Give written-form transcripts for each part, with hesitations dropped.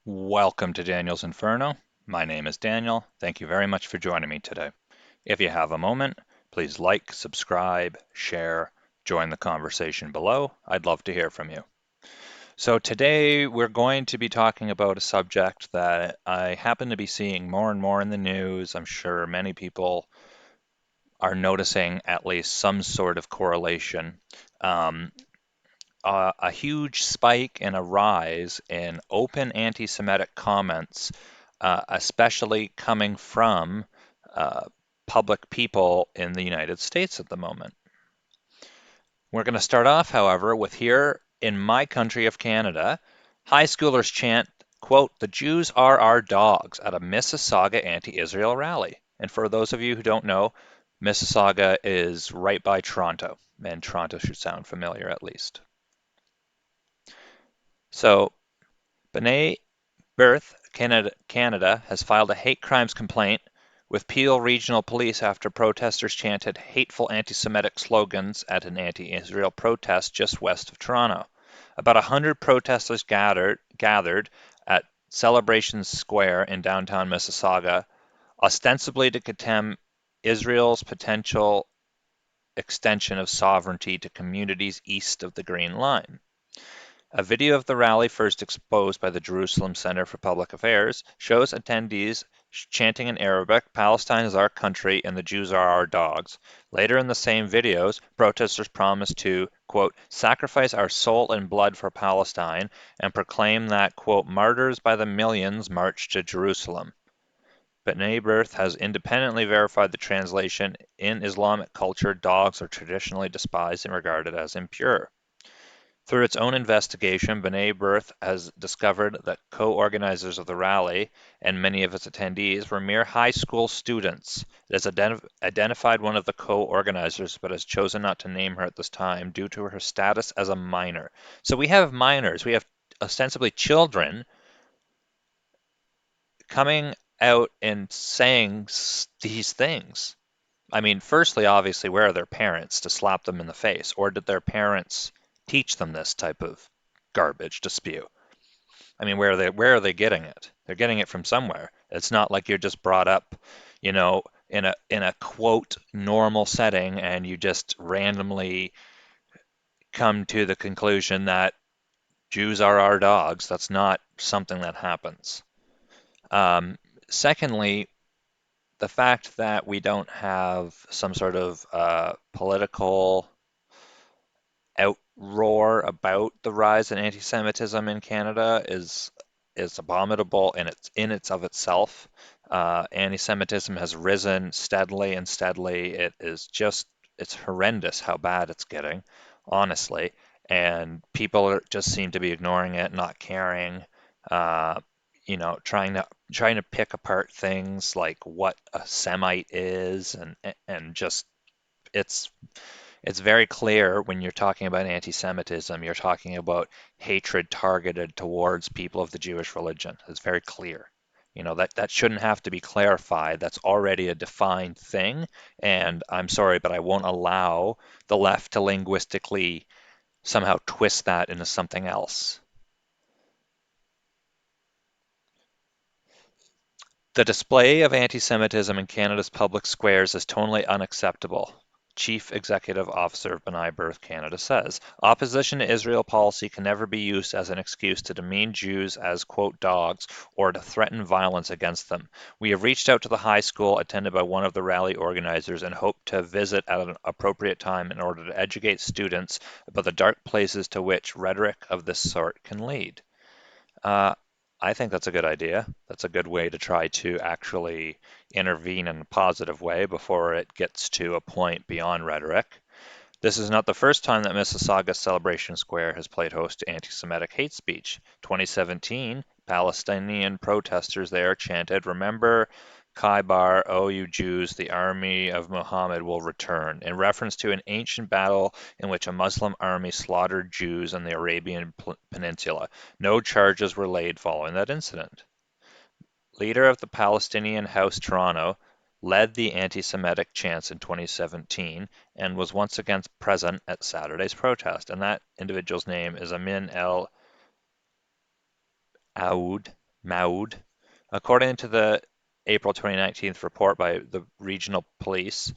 Welcome to Daniel's Inferno. My name is Daniel. Thank you very much for joining me today. If you have a moment, please like, subscribe, share, join the conversation below. I'd love to hear from you. So today we're going to be talking about a subject that I happen to be seeing more and more in the news. I'm sure many people are noticing at least some sort of correlation. Um, a huge spike and a rise in open anti-Semitic comments, especially coming from uh, public people in the United States at the moment. We're going to start off, however, with here in my country of Canada, high schoolers chant, quote, "The Jews are our dogs" at a Mississauga anti-Israel rally. And for those of you who don't know, Mississauga is right by Toronto, and Toronto should sound familiar at least. So B'nai B'rith Canada has filed a hate crimes complaint with Peel Regional Police after protesters chanted hateful anti-Semitic slogans at an anti-Israel protest just west of Toronto. About 100 protesters gathered at Celebration Square in downtown Mississauga, ostensibly to condemn Israel's potential extension of sovereignty to communities east of the Green Line. A video of the rally, first exposed by the Jerusalem Center for Public Affairs, shows attendees chanting in Arabic, "Palestine is our country and the Jews are our dogs." Later in the same videos, protesters promise to, quote, "sacrifice our soul and blood for Palestine," and proclaim that, quote, "martyrs by the millions march to Jerusalem." B'nai B'rith has independently verified the translation. In Islamic culture, dogs are traditionally despised and regarded as impure. Through its own investigation, B'nai B'rith has discovered that co-organizers of the rally and many of its attendees were mere high school students. It has identified one of the co-organizers, but has chosen not to name her at this time due to her status as a minor. So we have minors, we have ostensibly children coming out and saying these things. I mean, firstly, obviously, where are their parents to slap them in the face? Or did their parents teach them this type of garbage to spew? I mean, where are they getting it? They're getting it from somewhere. It's not like you're just brought up, in a quote normal setting and you just randomly come to the conclusion that Jews are our dogs. That's not something that happens. Um, Secondly, the fact that we don't have some sort of political outroar about the rise in anti-Semitism in Canada is abominable and it's in its of itself. Anti-Semitism has risen steadily and steadily. It's horrendous how bad it's getting, honestly. And just seem to be ignoring it, not caring, uh, trying to pick apart things like what a Semite is and just it's it's very clear when you're talking about anti-Semitism, you're talking about hatred targeted towards people of the Jewish religion. It's very clear. That shouldn't have to be clarified. That's already a defined thing. And I'm sorry, but I won't allow the left to linguistically somehow twist that into something else. The display of anti-Semitism in Canada's public squares is totally unacceptable, Chief Executive Officer of B'nai B'rith Canada says. Opposition to Israel policy can never be used as an excuse to demean Jews as, quote, dogs or to threaten violence against them. We have reached out to the high school attended by one of the rally organizers and hope to visit at an appropriate time in order to educate students about the dark places to which rhetoric of this sort can lead. Uh, I think that's a good idea. That's a good way to try to actually intervene in a positive way before it gets to a point beyond rhetoric. This is not the first time that Mississauga Celebration Square has played host to anti-Semitic hate speech. 2017, Palestinian protesters there chanted, "Remember Khaybar, oh you Jews, the army of Muhammad will return," in reference to an ancient battle in which a Muslim army slaughtered Jews on the Arabian Peninsula. No charges were laid following that incident. Leader of the Palestinian House Toronto, led the anti-Semitic chants in 2017 and was once again present at Saturday's protest. And that individual's name is Amin El Aoud. Maud. According to the April 2019 report by the regional police,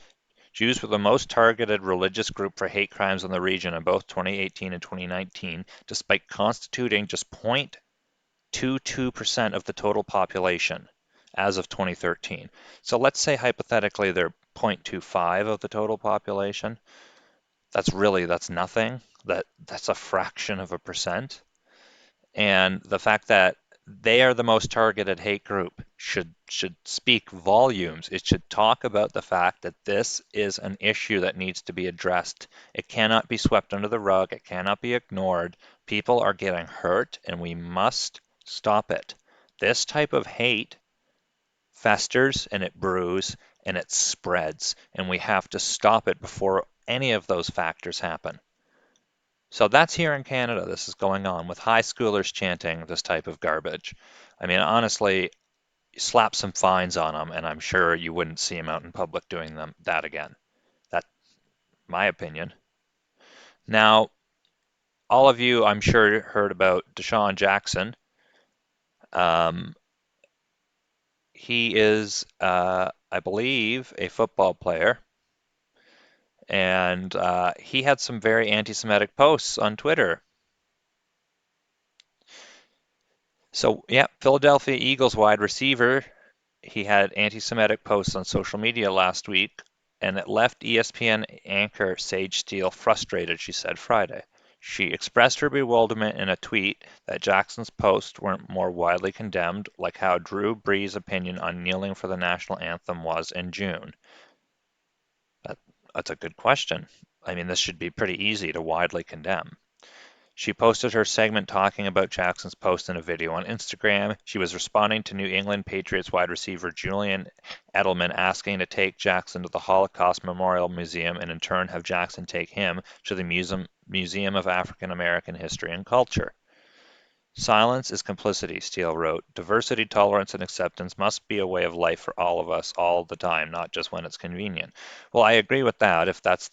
Jews were the most targeted religious group for hate crimes in the region in both 2018 and 2019, despite constituting just 0.22% of the total population as of 2013. So let's say hypothetically they're 0.25 of the total population. That's nothing. That's a fraction of a percent. And the fact that they are the most targeted hate group should speak volumes. It should talk about the fact that this is an issue that needs to be addressed. It cannot be swept under the rug. It cannot be ignored. People are getting hurt, and we must stop it. This type of hate festers and it brews and it spreads, and we have to stop it before any of those factors happen. So that's here in Canada. This is going on with high schoolers chanting this type of garbage. I mean, honestly, slap some fines on them, and I'm sure you wouldn't see them out in public doing that again. That's my opinion. Now, all of you, I'm sure, heard about DeSean Jackson. Um, he is, I believe, a football player, and he had some very anti-Semitic posts on Twitter. So, yeah, Philadelphia Eagles wide receiver, he had anti-Semitic posts on social media last week, and it left ESPN anchor Sage Steele frustrated, she said Friday. She expressed her bewilderment in a tweet that Jackson's posts weren't more widely condemned, like how Drew Brees' opinion on kneeling for the national anthem was in June. That, that's a good question. I mean, this should be pretty easy to widely condemn. She posted her segment talking about Jackson's post in a video on Instagram. She was responding to New England Patriots wide receiver Julian Edelman asking to take Jackson to the Holocaust Memorial Museum and in turn have Jackson take him to the Museum of African American History and Culture. Silence is complicity, Steele wrote. Diversity, tolerance, and acceptance must be a way of life for all of us all the time, not just when it's convenient. Well, I agree with that. If that's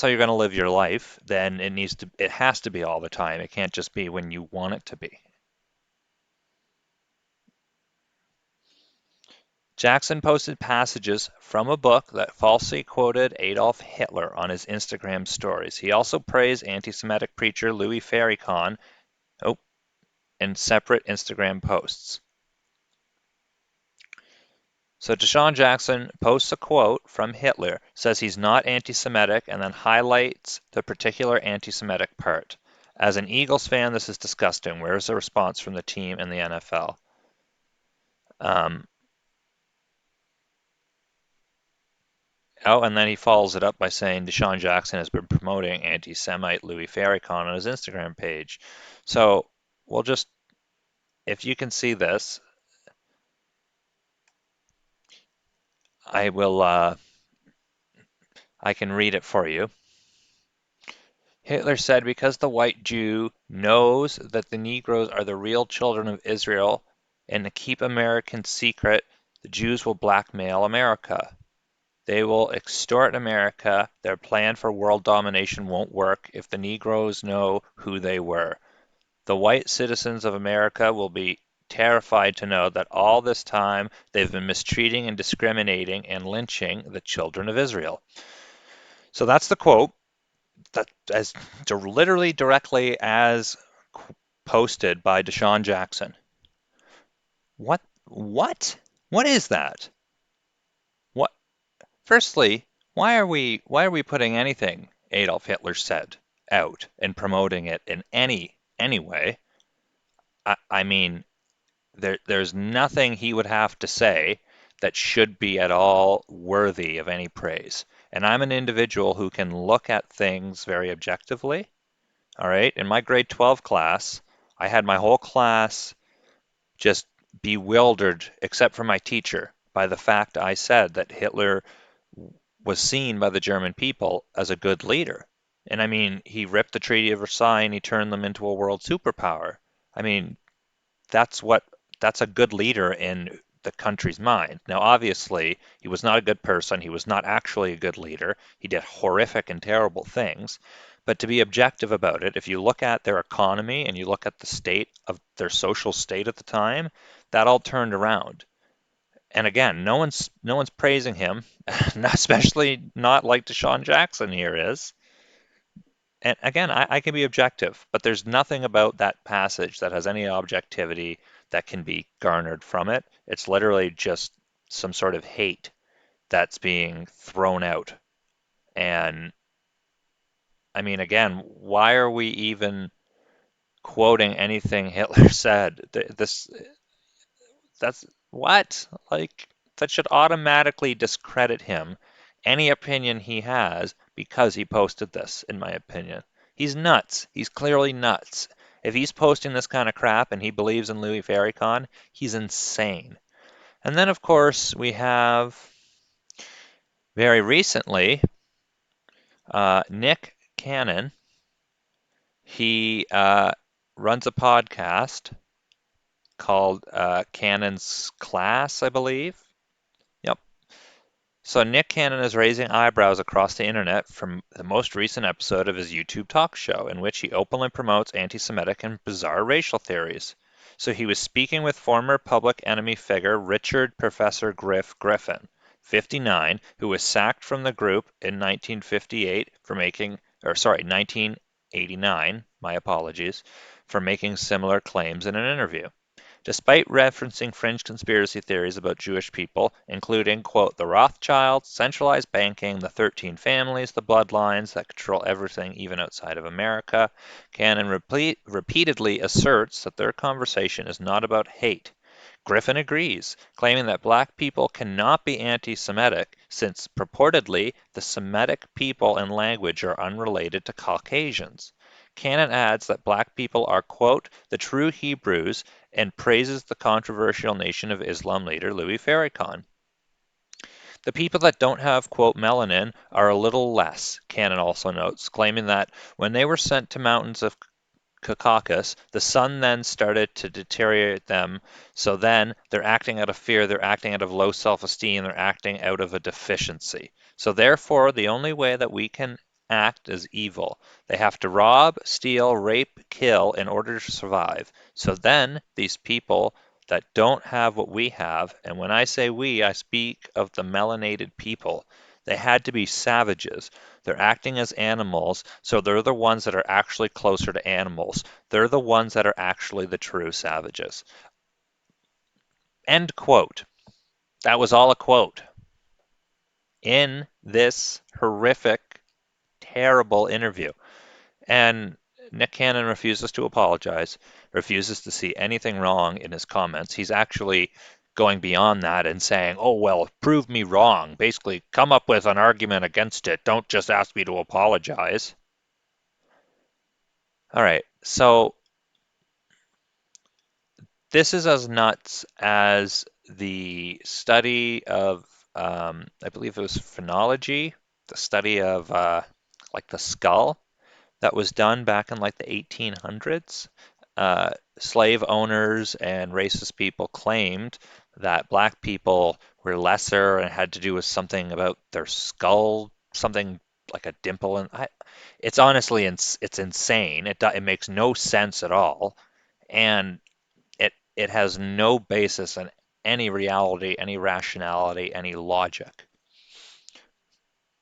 how you're going to live your life, then it has to be all the time. It can't just be when you want it to be. Jackson posted passages from a book that falsely quoted Adolf Hitler on his Instagram stories. He also praised anti-Semitic preacher Louis Farrakhan, oh, in separate Instagram posts. So DeSean Jackson posts a quote from Hitler, says he's not anti-Semitic, and then highlights the particular anti-Semitic part. As an Eagles fan, this is disgusting. Where's the response from the team and the NFL? Um, and then he follows it up by saying DeSean Jackson has been promoting anti-Semite Louis Farrakhan on his Instagram page. So we'll just, if you can see this, I will, I can read it for you. Hitler said, because the white Jew knows that the Negroes are the real children of Israel, and to keep Americans secret, the Jews will blackmail America. They will extort America. Their plan for world domination won't work if the Negroes know who they were. The white citizens of America will be terrified to know that all this time they've been mistreating and discriminating and lynching the children of Israel. So that's the quote. That as literally directly as posted by DeSean Jackson. What? What? What is that? What? Firstly, why are we putting anything Adolf Hitler said out and promoting it in any way? I mean, there's nothing he would have to say that should be at all worthy of any praise. And I'm an individual who can look at things very objectively. All right. In my grade 12 class, I had my whole class just bewildered, except for my teacher, by the fact I said that Hitler was seen by the German people as a good leader. And I mean, he ripped the Treaty of Versailles and he turned them into a world superpower. I mean, that's what that's a good leader in the country's mind. Now, obviously, he was not a good person. He was not actually a good leader. He did horrific and terrible things. But to be objective about it, if you look at their economy and you look at the state of their social state at the time, that all turned around. And again, no one's praising him, especially not like DeSean Jackson here is. And again, I can be objective, but there's nothing about that passage that has any objectivity that can be garnered from it. It's literally just some sort of hate that's being thrown out. And I mean, again, why are we even quoting anything Hitler said? This that's what? Like, that should automatically discredit him, any opinion he has, because he posted this, in my opinion. He's nuts. He's clearly nuts. If he's posting this kind of crap and he believes in Louis Farrakhan, he's insane. And then, of course, we have very recently Nick Cannon. He runs a podcast called Cannon's Class, I believe. Yep. So Nick Cannon is raising eyebrows across the internet from the most recent episode of his YouTube talk show, in which he openly promotes anti-Semitic and bizarre racial theories. So he was speaking with former Public Enemy figure Richard Professor Griffin, 59, who was sacked from the group in 1958 for making, or sorry, 1989, my apologies, for making similar claims in an interview. Despite referencing fringe conspiracy theories about Jewish people, including, quote, the Rothschilds, centralized banking, the 13 families, the bloodlines that control everything even outside of America, Cannon repeatedly asserts that their conversation is not about hate. Griffin agrees, claiming that black people cannot be anti-Semitic since purportedly the Semitic people and language are unrelated to Caucasians. Cannon adds that black people are, quote, the true Hebrews and praises the controversial Nation of Islam leader Louis Farrakhan. The people that don't have, quote, melanin are a little less, Cannon also notes, claiming that when they were sent to mountains of Caucasus, the sun then started to deteriorate them. So then they're acting out of fear, they're acting out of low self-esteem, they're acting out of a deficiency. So therefore, the only way that we can act is evil. They have to rob, steal, rape, kill in order to survive. So then these people that don't have what we have, and when I say we, I speak of the melanated people, they had to be savages. They're acting as animals, so they're the ones that are actually closer to animals. They're the ones that are actually the true savages. End quote. That was all a quote. In this horrific, terrible interview. And Nick Cannon refuses to apologize, refuses to see anything wrong in his comments. He's actually going beyond that and saying, oh, well, prove me wrong. Basically, come up with an argument against it. Don't just ask me to apologize. All right, so this is as nuts as the study of, I believe it was phonology, the study of like the skull that was done back in like the 1800s. Slave owners and racist people claimed that black people were lesser and had to do with something about their skull, something like a dimple. And it's honestly, it's insane. It makes no sense at all. And it has no basis in any reality, any rationality, any logic.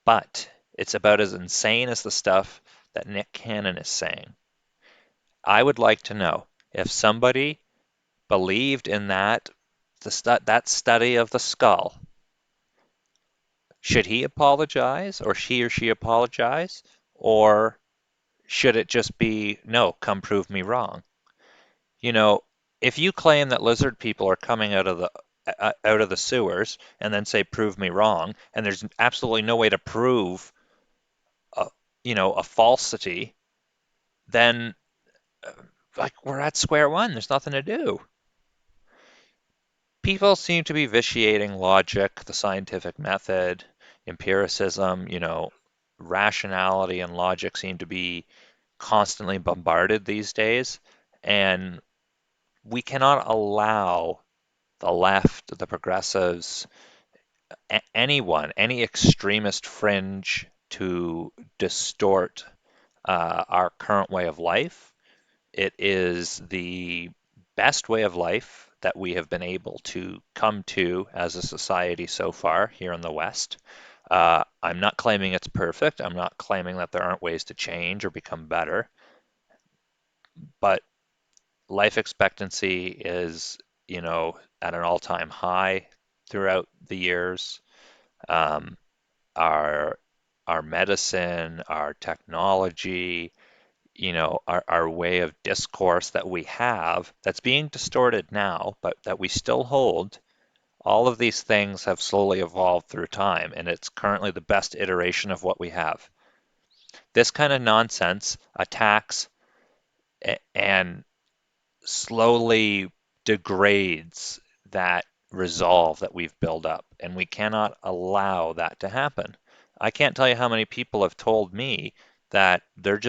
But it's about as insane as the stuff that Nick Cannon is saying. I would like to know if somebody believed in that study of the skull, should he apologize or she apologize, or should it just be no, come prove me wrong? You know, if you claim that lizard people are coming out of the sewers and then say prove me wrong, and there's absolutely no way to prove a, a falsity, then like we're at square one. There's nothing to do. People seem to be vitiating logic, the scientific method, empiricism, rationality and logic seem to be constantly bombarded these days. And we cannot allow the left, the progressives, anyone, any extremist fringe to distort our current way of life. It is the best way of life that we have been able to come to as a society so far here in the West. I'm not claiming it's perfect. I'm not claiming that there aren't ways to change or become better, but life expectancy is, at an all-time high throughout the years. Um, our our medicine, our technology, our way of discourse that we have that's being distorted now, but that we still hold, all of these things have slowly evolved through time, and it's currently the best iteration of what we have. This kind of nonsense attacks and slowly degrades that resolve that we've built up, and we cannot allow that to happen. I can't tell you how many people have told me that they're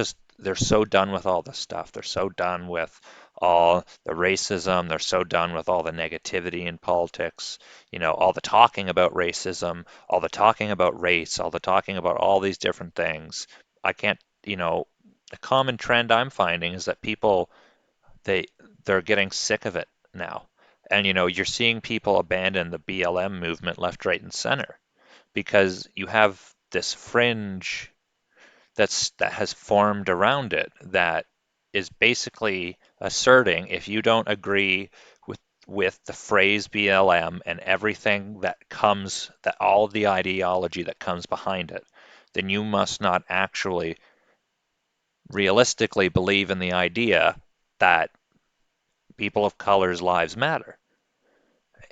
so done with all this stuff. They're so done with all the racism. They're so done with all the negativity in politics, all the talking about racism, all the talking about race, all the talking about all these different things. I can't, the common trend I'm finding is that people they they're getting sick of it now. And you're seeing people abandon the BLM movement left, right, and center because you have this fringe that has formed around it that is basically asserting if you don't agree with the phrase BLM and everything that all of the ideology that comes behind it, then you must not actually realistically believe in the idea that people of color's lives matter.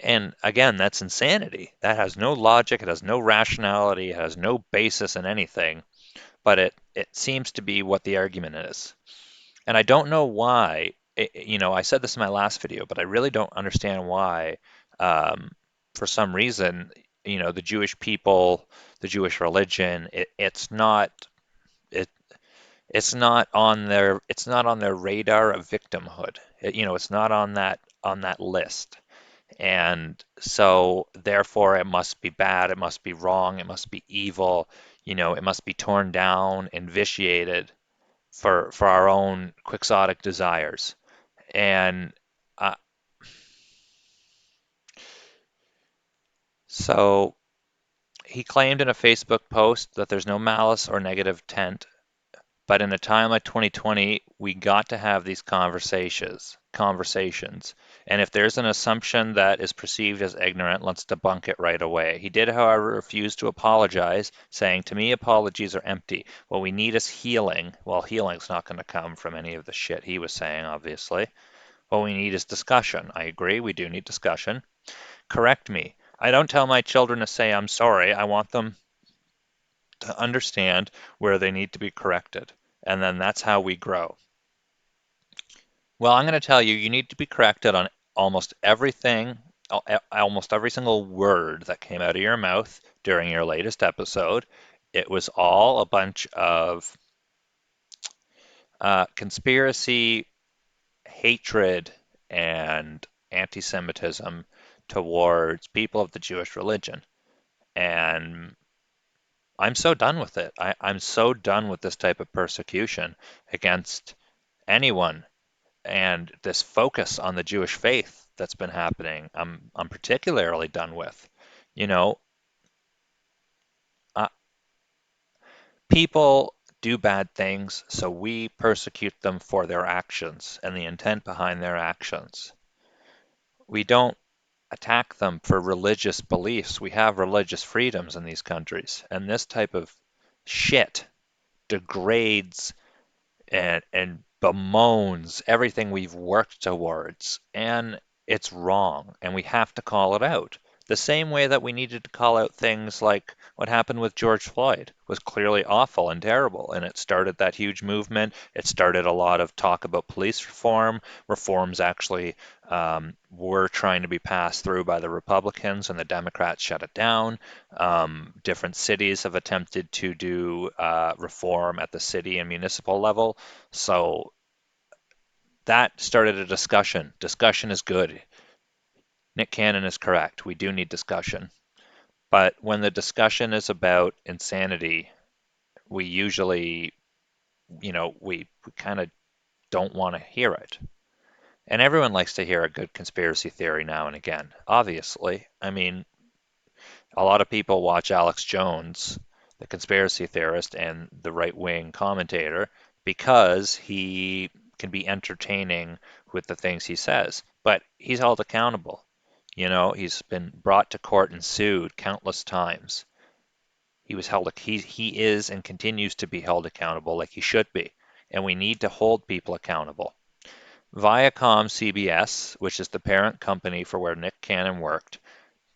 And again, that's insanity. That has no logic, it has no rationality, it has no basis in anything, but it seems to be what the argument is. And I don't know why, I said this in my last video, but I really don't understand why, for some reason, the Jewish people, the Jewish religion, it, it's not on their radar of victimhood. It's not on that list. And so, therefore, it must be bad, it must be wrong, it must be evil, it must be torn down and vitiated for our own quixotic desires. And uh, so he claimed in a Facebook post that there's no malice or negative intent. But in a time like 2020, we got to have these conversations. And if there's an assumption that is perceived as ignorant, let's debunk it right away. He did, however, refuse to apologize, saying, "To me, apologies are empty. What we need is healing." Well, healing's not going to come from any of the shit he was saying, obviously. What we need is discussion. I agree, we do need discussion. Correct me. I don't tell my children to say I'm sorry. I want them to understand where they need to be corrected. And then that's how we grow. Well, I'm going to tell you, you need to be corrected on almost everything, almost every single word that came out of your mouth during your latest episode. It was all a bunch of conspiracy, hatred, and anti-Semitism towards people of the Jewish religion. And I'm so done with it. I'm so done with this type of persecution against anyone and this focus on the Jewish faith that's been happening. I'm particularly done with. You know, uh, People do bad things, so we persecute them for their actions and the intent behind their actions. We don't attack them for religious beliefs. We have religious freedoms in these countries, and this type of shit degrades and bemoans everything we've worked towards. And it's wrong, and we have to call it out. The same way that we needed to call out things like what happened with George Floyd was clearly awful and terrible, and it started that huge movement. It started a lot of talk about police reform. Reforms actually were trying to be passed through by the Republicans, and the Democrats shut it down. Different cities have attempted to do reform at the city and municipal level. So that started a discussion. Discussion is good. Nick Cannon is correct. We do need discussion. But when the discussion is about insanity, we usually we kind of don't want to hear it. And everyone likes to hear a good conspiracy theory now and again, obviously. I mean, a lot of people watch Alex Jones, the conspiracy theorist and the right-wing commentator, because he can be entertaining with the things he says. But he's held accountable. He's been brought to court and sued countless times. He is and continues to be held accountable like he should be. And we need to hold people accountable. Viacom CBS, which is the parent company for where Nick Cannon worked,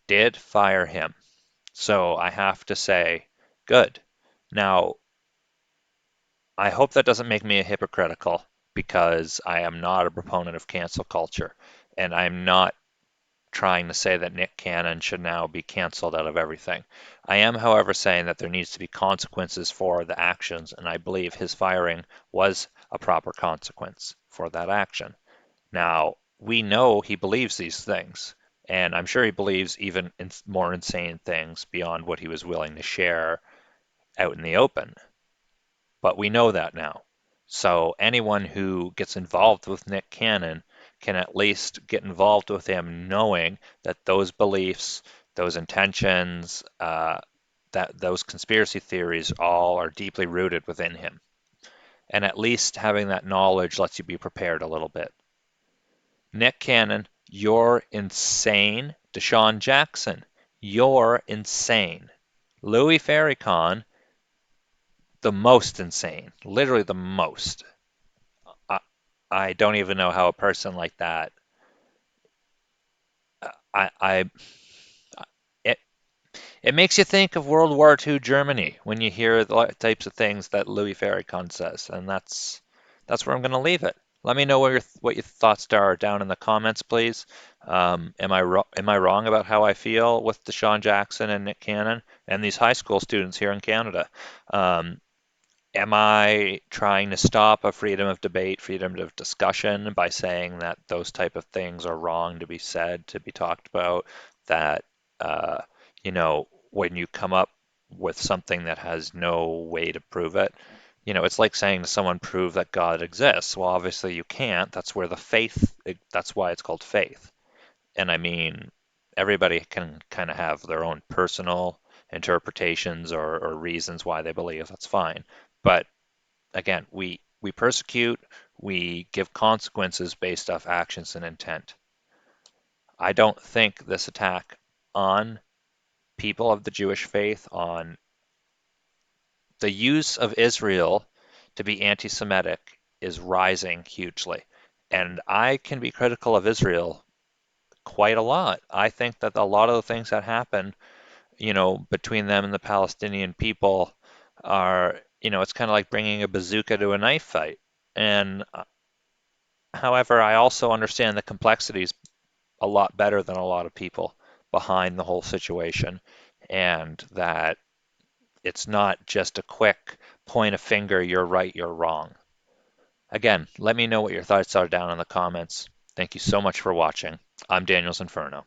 did fire him. So I have to say, good. Now, I hope that doesn't make me a hypocritical because I am not a proponent of cancel culture. And I'm not trying to say that Nick Cannon should now be canceled out of everything. I am, however, saying that there needs to be consequences for the actions, and I believe his firing was a proper consequence for that action. Now, we know he believes these things, and I'm sure he believes even more insane things beyond what he was willing to share out in the open. But we know that now. So anyone who gets involved with Nick Cannon can at least get involved with him knowing that those beliefs, those intentions, that those conspiracy theories all are deeply rooted within him. And at least having that knowledge lets you be prepared a little bit. Nick Cannon, you're insane. DeSean Jackson, you're insane. Louis Farrakhan, the most insane, literally the most. I, I don't even know how a person like that. I it it makes you think of World War II Germany when you hear the types of things that Louis Farrakhan says, and that's where I'm going to leave it. Let me know what your thoughts are down in the comments, please. Am I wrong about how I feel with DeSean Jackson and Nick Cannon and these high school students here in Canada? Um, Am I trying to stop a freedom of debate, freedom of discussion by saying that those type of things are wrong to be said, to be talked about? That, uh, when you come up with something that has no way to prove it, it's like saying to someone, prove that God exists. Well, obviously you can't. That's why it's called faith. And I mean, everybody can kind of have their own personal interpretations or reasons why they believe. That's fine. But again, we persecute, we give consequences based off actions and intent. I don't think this attack on people of the Jewish faith, on the use of Israel to be anti-Semitic, is rising hugely. And I can be critical of Israel quite a lot. I think that a lot of the things that happen, between them and the Palestinian people are, it's kind of like bringing a bazooka to a knife fight. And however, I also understand the complexities a lot better than a lot of people behind the whole situation, and that it's not just a quick point a finger, you're right, you're wrong. Again, let me know what your thoughts are down in the comments. Thank you so much for watching. I'm Daniel's Inferno.